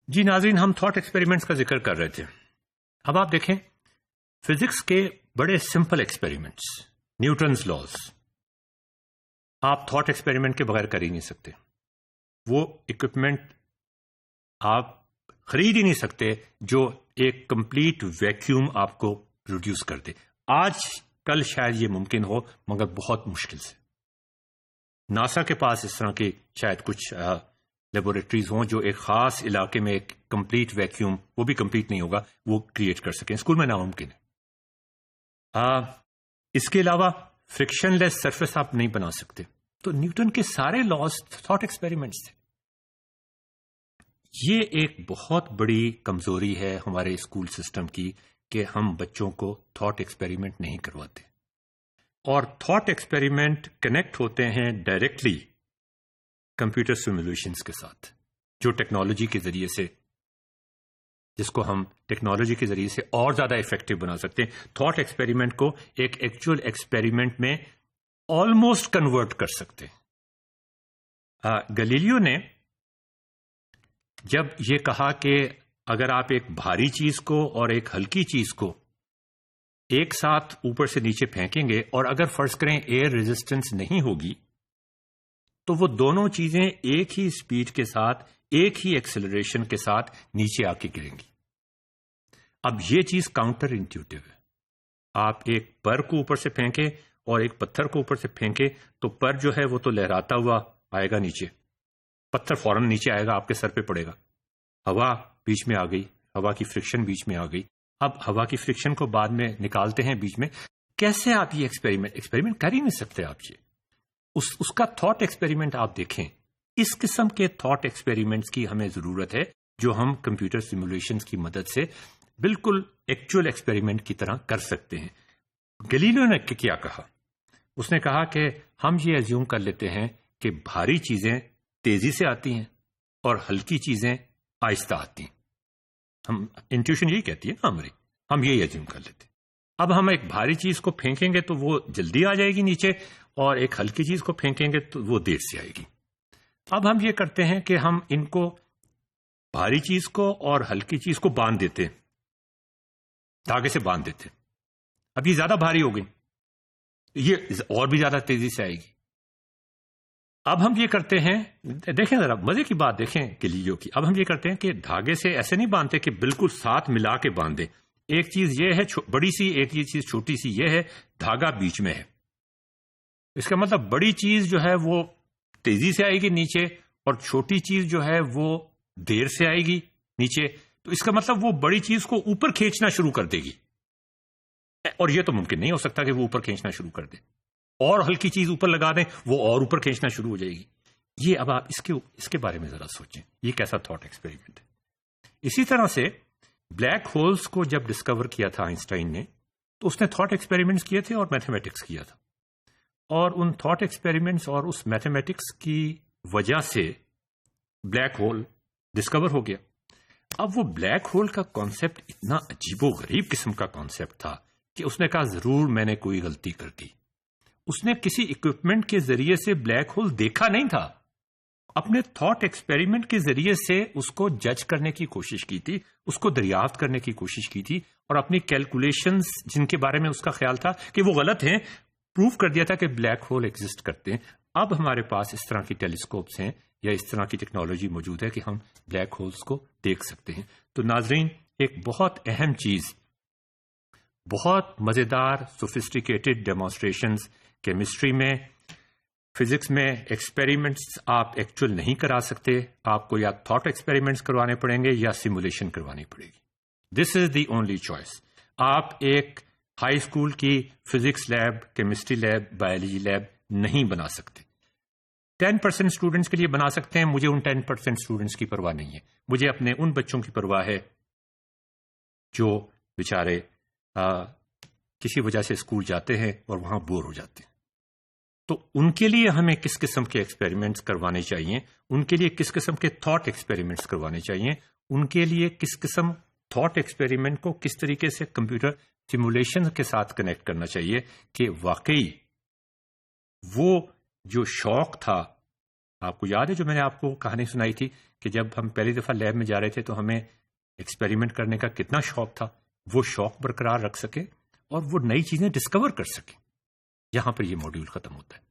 جی ناظرین، ہم thought experiments کا ذکر کر رہے تھے. اب آپ دیکھیں فزکس کے بڑے سمپل ایکسپیریمنٹس، نیوٹنز لاز، آپ تھاٹ ایکسپیریمنٹ کے بغیر کر ہی نہیں سکتے. وہ اکوپمنٹ آپ خرید ہی نہیں سکتے جو ایک کمپلیٹ ویکیوم آپ کو پروڈیوس کر دے. آج کل شاید یہ ممکن ہو مگر بہت مشکل سے. ناسا کے پاس اس طرح کی شاید کچھ لیبوریٹریز ہوں جو ایک خاص علاقے میں ایک کمپلیٹ ویکیوم، وہ بھی کمپلیٹ نہیں ہوگا، وہ کریٹ کر سکیں. اسکول میں ناممکن ہے. اس کے علاوہ فرکشن لیس سرفیس آپ نہیں بنا سکتے. تو نیوٹن کے سارے لاز تھاٹ ایکسپیریمنٹس تھے. یہ ایک بہت بڑی کمزوری ہے ہمارے اسکول سسٹم کی کہ ہم بچوں کو تھاٹ ایکسپیریمنٹ نہیں کرواتے. اور تھاٹ ایکسپیریمنٹ کنیکٹ ہوتے ہیں ڈائریکٹلی کمپیوٹر سیمولیشنز کے ساتھ، جو ٹیکنالوجی کے ذریعے سے، جس کو ہم ٹیکنالوجی کے ذریعے سے اور زیادہ افیکٹو بنا سکتے ہیں. تھاٹ ایکسپیریمنٹ کو ایک ایکچوئل ایکسپیریمنٹ میں آلموسٹ کنورٹ کر سکتے ہیں. گلیلیو نے جب یہ کہا کہ اگر آپ ایک بھاری چیز کو اور ایک ہلکی چیز کو ایک ساتھ اوپر سے نیچے پھینکیں گے اور اگر فرض کریں ایئر ریزسٹنس نہیں ہوگی تو وہ دونوں چیزیں ایک ہی اسپیڈ کے ساتھ، ایک ہی ایکسلریشن کے ساتھ نیچے آ کے گریں گی. اب یہ چیز کاؤنٹر انٹیوٹیو ہے. آپ ایک پر کو اوپر سے پھینکیں اور ایک پتھر کو اوپر سے پھینکیں تو پر جو ہے وہ تو لہراتا ہوا آئے گا نیچے، پتھر فوراً نیچے آئے گا، آپ کے سر پہ پڑے گا. ہوا بیچ میں آ گئی، ہوا کی فرکشن بیچ میں آ گئی. اب ہوا کی فرکشن کو بعد میں نکالتے ہیں بیچ میں. کیسے آپ یہ ایکسپیریمنٹ کر ہی نہیں سکتے. آپ یہ اس کا تھاٹ ایکسپیریمنٹ آپ دیکھیں. اس قسم کے تھاٹ ایکسپیریمنٹس کی ہمیں ضرورت ہے جو ہم کمپیوٹر سیمولیشنز کی مدد سے بالکل ایکچوئل ایکسپیریمنٹ کی طرح کر سکتے ہیں. گلیلیو نے کیا کہا؟ اس نے کہا کہ ہم یہ ایزیوم کر لیتے ہیں کہ بھاری چیزیں تیزی سے آتی ہیں اور ہلکی چیزیں آہستہ آتی ہیں. ہم انٹیوشن یہی کہتی ہے نا ہماری، ہم یہی ایزیوم کر لیتے ہیں. اب ہم ایک بھاری چیز کو پھینکیں گے تو وہ جلدی آ جائے گی نیچے، اور ایک ہلکی چیز کو پھینکیں گے تو وہ دیر سے آئے گی. اب ہم یہ کرتے ہیں کہ ہم ان کو، بھاری چیز کو اور ہلکی چیز کو باندھ دیتے ہیں، دھاگے سے باندھ دیتے ہیں. اب یہ زیادہ بھاری ہو گئی، یہ اور بھی زیادہ تیزی سے آئے گی. اب ہم یہ کرتے ہیں، دیکھیں ذرا مزے کی بات دیکھیں گلیلیو کی. اب ہم یہ کرتے ہیں کہ دھاگے سے ایسے نہیں باندھتے کہ بالکل ساتھ ملا کے باندھیں. ایک چیز یہ ہے بڑی سی، ایک یہ چیز چھوٹی سی یہ ہے، دھاگا بیچ میں ہے. اس کا مطلب بڑی چیز جو ہے وہ تیزی سے آئے گی نیچے، اور چھوٹی چیز جو ہے وہ دیر سے آئے گی نیچے. تو اس کا مطلب وہ بڑی چیز کو اوپر کھینچنا شروع کر دے گی، اور یہ تو ممکن نہیں ہو سکتا کہ وہ اوپر کھینچنا شروع کر دے. اور ہلکی چیز اوپر لگا دیں، وہ اور اوپر کھینچنا شروع ہو جائے گی. یہ اب آپ اس کے بارے میں ذرا سوچیں، یہ کیسا تھاٹ ایکسپیریمنٹ ہے. اسی طرح سے بلیک ہولز کو جب ڈسکور کیا تھا آئنسٹائن نے، تو اس نے تھاٹ ایکسپیریمنٹس کیے تھے اور میتھمیٹکس کیا تھا. اور ان تھاٹ ایکسپیریمنٹس اور اس میتھمیٹکس کی وجہ سے بلیک ہول ڈسکور ہو گیا. اب وہ بلیک ہول کا کانسیپٹ اتنا عجیب و غریب قسم کا کانسیپٹ تھا کہ اس نے کہا ضرور میں نے کوئی غلطی کر دی. اس نے کسی اکوپمنٹ کے ذریعے سے بلیک ہول دیکھا نہیں تھا، اپنے تھاٹ ایکسپیریمنٹ کے ذریعے سے اس کو جج کرنے کی کوشش کی تھی، اس کو دریافت کرنے کی کوشش کی تھی، اور اپنی کیلکولیشنز جن کے بارے میں اس کا خیال تھا کہ وہ غلط ہیں، پروف کر دیا تھا کہ بلیک ہول ایگزسٹ کرتے ہیں. اب ہمارے پاس اس طرح کی ٹیلیسکوپس ہیں یا اس طرح کی ٹیکنالوجی موجود ہے کہ ہم بلیک ہولز کو دیکھ سکتے ہیں. تو ناظرین، ایک بہت اہم چیز، بہت مزیدار سوفسٹیکیٹڈ ڈیمانسٹریشنز کیمسٹری میں، فزکس میں ایکسپیریمنٹس آپ ایکچوئل نہیں کرا سکتے. آپ کو یا تھاٹ ایکسپیریمنٹس کروانے پڑیں گے یا سیمولیشن کروانی پڑے گی. دس از دی اونلی چوائس. آپ ایک ہائی اسکول کی physics lab, chemistry lab, biology lab نہیں بنا سکتے. 10% اسٹوڈنٹس کے لیے بنا سکتے ہیں. مجھے ان 10% اسٹوڈنٹس کی پرواہ نہیں ہے. مجھے اپنے ان بچوں کی پرواہ ہے جو بیچارے کسی وجہ سے اسکول جاتے ہیں اور وہاں بور ہو جاتے ہیں. تو ان کے لیے ہمیں کس قسم کے ایکسپیریمنٹس کروانے چاہیے، ان کے لیے کس قسم کے تھاٹ ایکسپیریمنٹس کروانے چاہیے، ان کے لیے کس قسم تھاٹ ایکسپیریمنٹ کو کس طریقے سے کمپیوٹر سیمولیشن کے ساتھ کنیکٹ کرنا چاہیے کہ واقعی وہ جو شوق تھا. آپ کو یاد ہے جو میں نے آپ کو کہانی سنائی تھی کہ جب ہم پہلی دفعہ لیب میں جا رہے تھے تو ہمیں ایکسپیریمنٹ کرنے کا کتنا شوق تھا، وہ شوق برقرار رکھ سکے اور وہ نئی چیزیں ڈسکور کر سکیں. یہاں پر یہ ماڈیول ختم ہوتا ہے.